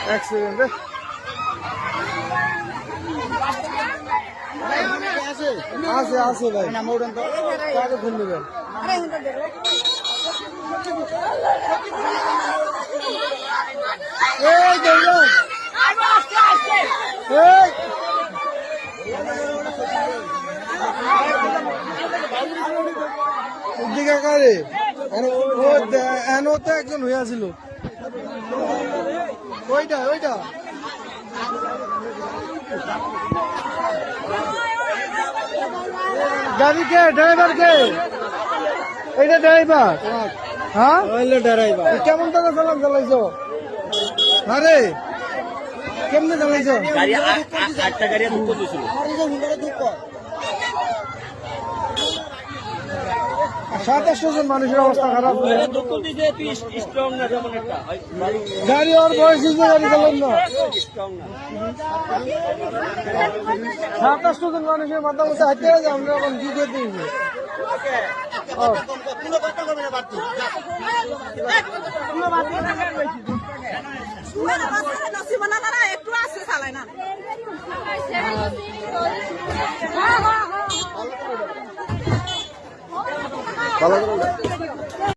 accident আছে আছে ভাই কাকে ফোন নেবেন দিকে কারে এনো তো একজন হইয়াছিল ওইটা ওইটা গাড়ি কে ড্রাইভার কে এইটা ড্রাইভার হ্যাঁ ড্রাইভার কেমন টাকা চালাইছো আরে কেমনে চালাইছো গাড়ি 8টা গাড়ি দুঃখ দিছিল 27 জন মানুষের অবস্থা খারাপ গাড়ি ওর বয়স গাড়ি চালান না 27 জন মানুষের মাথা মধ্যে হাঁটতে গেছে আমরা এখন কি করে দিয়েছি একটু আসছে চালায় না ভালো করে